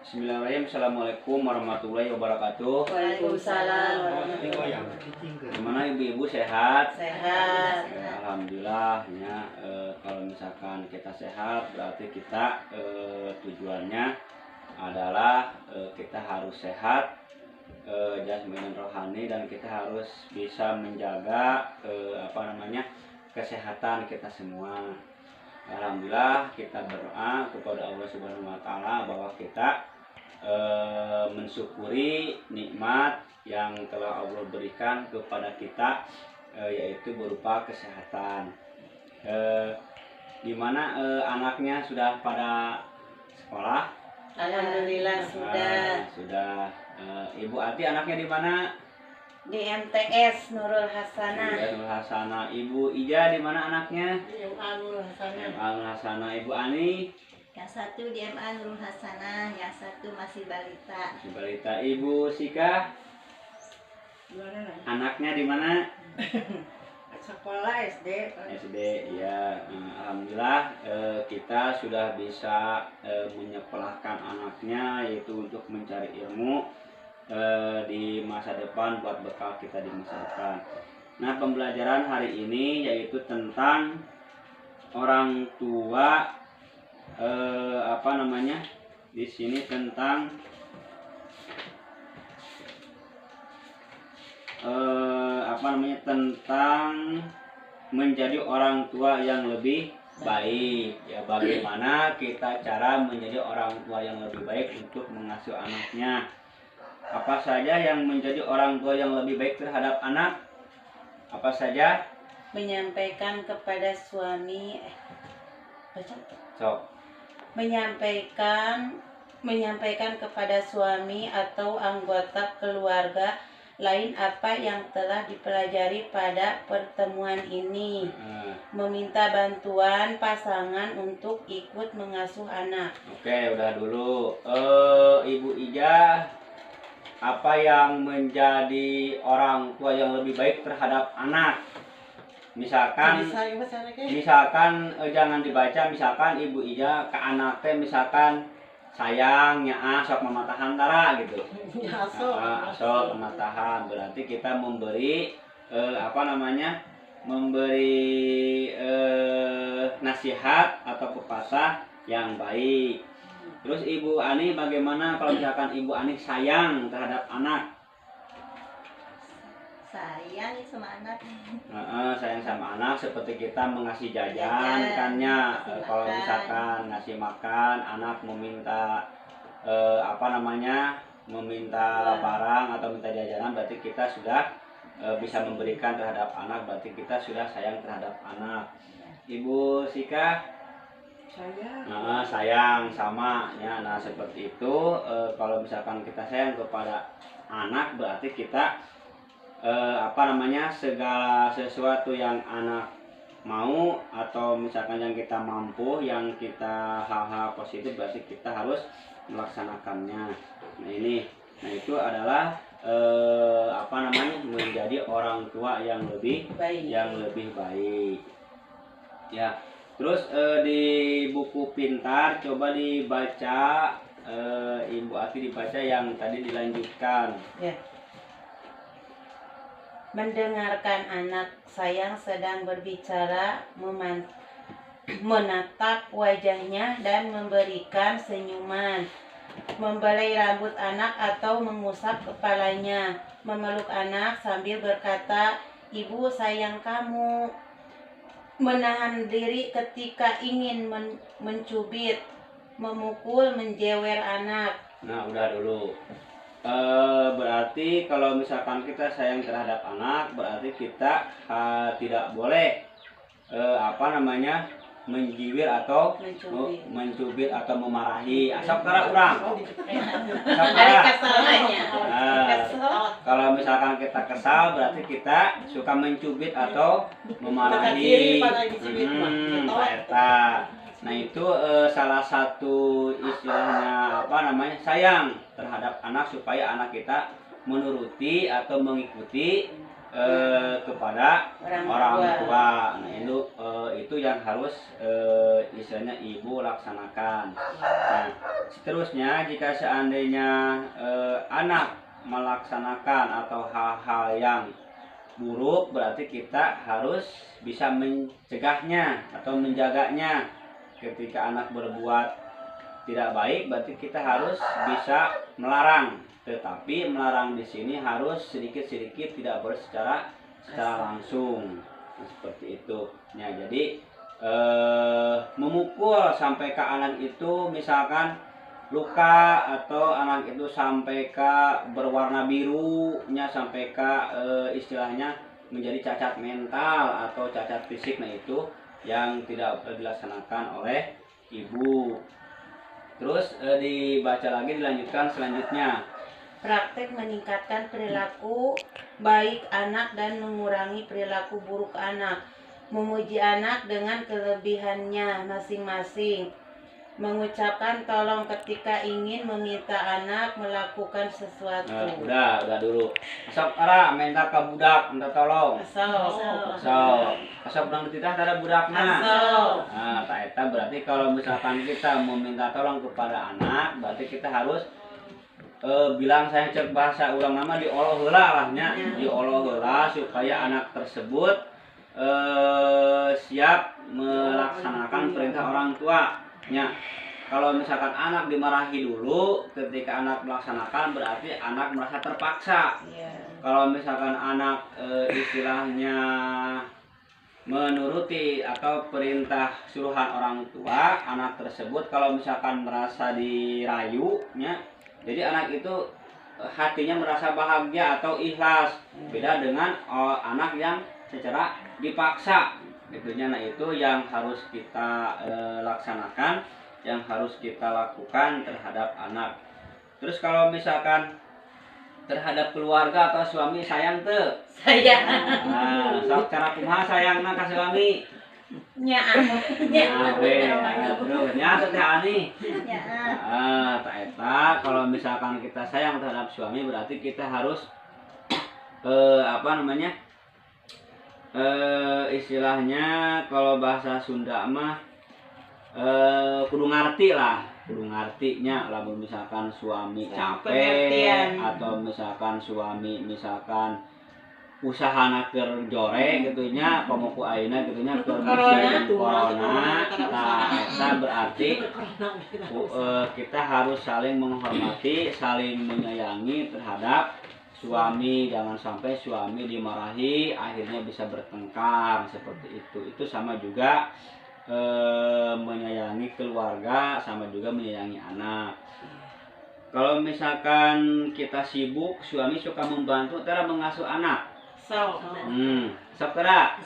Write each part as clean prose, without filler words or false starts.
Bismillahirrahmanirrahim. Assalamualaikum warahmatullahi wabarakatuh. Waalaikumsalam warahmatullahi wabarakatuh. Gimana ibu-ibu sehat? Sehat. Alhamdulillah ya. Kalau misalkan kita sehat berarti kita tujuannya adalah kita harus sehat jasmani dan rohani, dan kita harus bisa menjaga kesehatan kita semua. Alhamdulillah kita berdoa kepada Allah Subhanahu wa taala bahwa kita mensyukuri nikmat yang telah Allah berikan kepada kita, yaitu berupa kesehatan. Di mana anaknya sudah pada sekolah? Alhamdulillah sudah. Sudah. Ibu Ati anaknya di mana? Di MTS Nurul Hasanah. Nurul Hasanah. Ibu Ija di mana anaknya? Di MA Nurul Hasanah. MA Nurul Hasanah. Ibu Ani? Yang satu di MA Nurul Hasanah, yang satu masih balita. Masih balita. Ibu Sika? Anaknya di mana? Sekolah SD. SD. Ya. Alhamdulillah kita sudah bisa menyekolahkan anaknya, yaitu untuk mencari ilmu di masa depan, buat bekal kita di masa depan. Nah, pembelajaran hari ini yaitu tentang orang tua, di sini tentang tentang menjadi orang tua yang lebih baik. Ya, bagaimana kita cara menjadi orang tua yang lebih baik untuk mengasuh anaknya. Apa saja yang menjadi orang tua yang lebih baik terhadap anak? Apa saja? Menyampaikan kepada suami Sok. menyampaikan kepada suami atau anggota keluarga lain apa yang telah dipelajari pada pertemuan ini. Meminta bantuan pasangan untuk ikut mengasuh anak. Oke, udah dulu. Ibu Ija, apa yang menjadi orang tua yang lebih baik terhadap anak? Misalkan jangan dibaca. Misalkan Ibu Ija ke anaknya misalkan sayang, sok mematahan tara gitu. Sok mematahan, berarti kita memberi nasihat atau pepatah yang baik. Terus Ibu Ani bagaimana kalau misalkan Ibu Ani sayang terhadap anak? Sayang sama anak. Sayang sama anak seperti kita mengasih jajan kannya. Kalau misalkan ngasih makan, anak meminta meminta barang atau minta jajanan, berarti kita sudah bisa memberikan terhadap anak, berarti kita sudah sayang terhadap anak. Ibu Sika? Sayang sama ya. Nah, seperti itu. Kalau misalkan kita sayang kepada anak, berarti kita segala sesuatu yang anak mau atau misalkan yang kita mampu, yang kita hal-hal positif, berarti kita harus melaksanakannya. Nah itu adalah menjadi orang tua yang lebih baik. Ya. Terus di buku pintar coba dibaca, Ibu Ati dibaca yang tadi dilanjutkan. Ya. Mendengarkan anak sayang sedang berbicara, menatap wajahnya dan memberikan senyuman. Membelai rambut anak atau mengusap kepalanya. Memeluk anak sambil berkata, "Ibu sayang kamu." Menahan diri ketika ingin mencubit, memukul, menjewer anak. Nah, udah dulu. Berarti kalau misalkan kita sayang terhadap anak, berarti kita tidak boleh menjiwir atau mencubit atau memarahi. Asap tara urang. Kalau misalkan kita kesal, berarti kita suka mencubit atau memarahi. Nah itu salah satu istilahnya sayang terhadap anak, supaya anak kita menuruti atau mengikuti kepada orang tua. Nah itu yang harus istilahnya ibu laksanakan. Nah seterusnya jika seandainya anak melaksanakan atau hal-hal yang buruk, berarti kita harus bisa mencegahnya atau menjaganya. Ketika anak berbuat tidak baik, berarti kita harus bisa melarang. Tetapi melarang di sini harus sedikit-sedikit, tidak boleh secara langsung. Nah, seperti itu. Ya, jadi memukul sampai ke anak itu misalkan luka, atau anak itu sampai ke berwarna birunya, sampai ke istilahnya menjadi cacat mental atau cacat fisik, nah itu yang tidak dilaksanakan oleh ibu. Terus dibaca lagi, dilanjutkan selanjutnya. Praktek meningkatkan perilaku baik anak dan mengurangi perilaku buruk anak. Memuji anak dengan kelebihannya masing-masing. Mengucapkan tolong ketika ingin meminta anak melakukan sesuatu. Udah dulu. Asap ara minta ke budak, minta tolong. Asap udang dititah ada budakna. Nah, tak eta berarti kalau misalkan kita meminta tolong kepada anak, berarti kita harus bilang, saya cek bahasa ulang nama dioloh heula lahnya, dioloh heula supaya anak tersebut siap melaksanakan perintah orang tua. Ya, kalau misalkan anak dimarahi dulu, ketika anak melaksanakan berarti anak merasa terpaksa. Kalau misalkan anak istilahnya menuruti atau perintah suruhan orang tua, anak tersebut kalau misalkan merasa dirayu, ya, jadi anak itu hatinya merasa bahagia atau ikhlas. Beda dengan anak yang secara dipaksa. Itunya, nah itu yang harus kita laksanakan, yang harus kita lakukan terhadap anak. Terus kalau misalkan terhadap keluarga atau suami sayang tuh. Sayang. Nah, sok cara kumaha sayangna ka suami? Nya. Terus nya teh ani. Ya. Tak eta kalau misalkan kita sayang terhadap suami berarti kita harus istilahnya kalau bahasa Sunda mah kudu ngarti lah, kudu ngartinya lah. Misalkan suami capek atau misalkan suami misalkan usahana keur jore gitunya, komo ku ayeuna gitunya keur musim corona, eta berarti kita harus saling menghormati, saling menyayangi terhadap suami. Jangan sampai suami dimarahi akhirnya bisa bertengkar seperti itu. Itu sama juga menyayangi keluarga, sama juga menyayangi anak. Kalau misalkan kita sibuk, suami suka membantu cara mengasuh anak. Sok tara.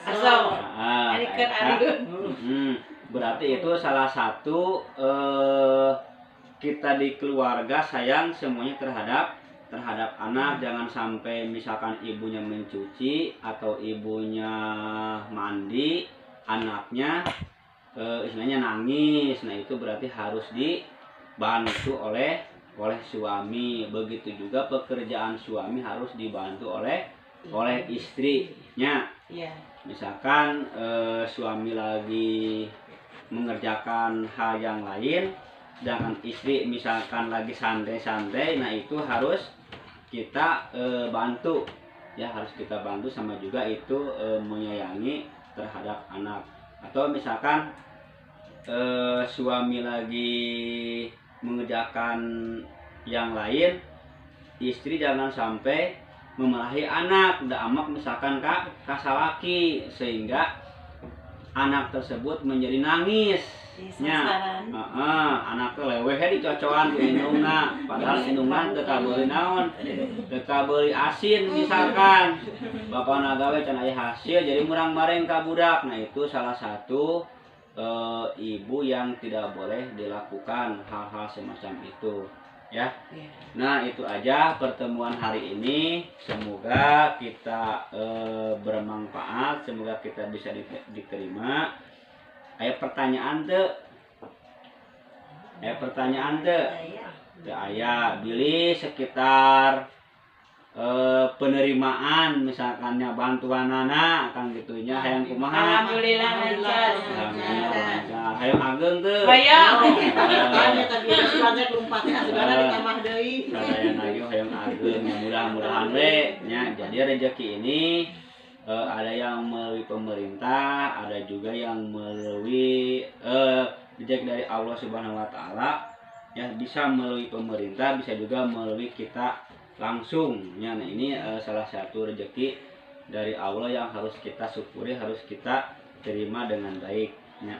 Berarti itu salah satu kita di keluarga sayang semuanya terhadap anak. Jangan sampai misalkan ibunya mencuci atau ibunya mandi, anaknya istilahnya nangis. Nah itu berarti harus dibantu oleh suami. Begitu juga pekerjaan suami harus dibantu oleh istrinya. Misalkan suami lagi mengerjakan hal yang lain, sedangkan istri misalkan lagi santai-santai, nah itu harus kita bantu, ya harus kita bantu. Sama juga itu menyayangi terhadap anak. Atau misalkan suami lagi mengerjakan yang lain, istri jangan sampai memarahi anak. Udah amak misalkan kasalaki, sehingga anak tersebut menjadi nangis. Anak tuh leweh dicocokan ku indungna, padahal indungna teu kabeuli naon, teu kabeuli asin misalkan. Bapana gawe can aya hasil jadi murang bareng ka budak. Nah itu salah satu ibu yang tidak boleh dilakukan hal-hal semacam itu, ya. Nah itu aja pertemuan hari ini. Semoga kita bermanfaat, semoga kita bisa diterima. Aya pertanyaan teu? Aya pertanyaan teu? Teu aya. Bilih sekitar penerimaan misalkannya bantuan anak kan gitunya hayang kumaha. Alhamdulillah lancar. Alhamdulillah lancar. Hayang ageng teu. Hayang. Hanya tadi sebagai lompatnya segala ditambah deui. Sadaya ayo hayang ageng ya mudah-mudahan we nya jadi rezeki ini ada yang melalui pemerintah, ada juga yang melalui rezeki dari Allah Subhanahu wa taala. Ya bisa melalui pemerintah, bisa juga melalui kita langsung. Ya, nah ini salah satu rezeki dari Allah yang harus kita syukuri, harus kita terima dengan baik. Ya.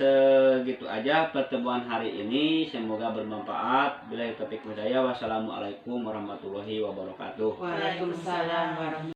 Segitu aja pertemuan hari ini, semoga bermanfaat. Billahi taufiq hidayah. Wassalamualaikum warahmatullahi wabarakatuh. Waalaikumsalam warahmatullahi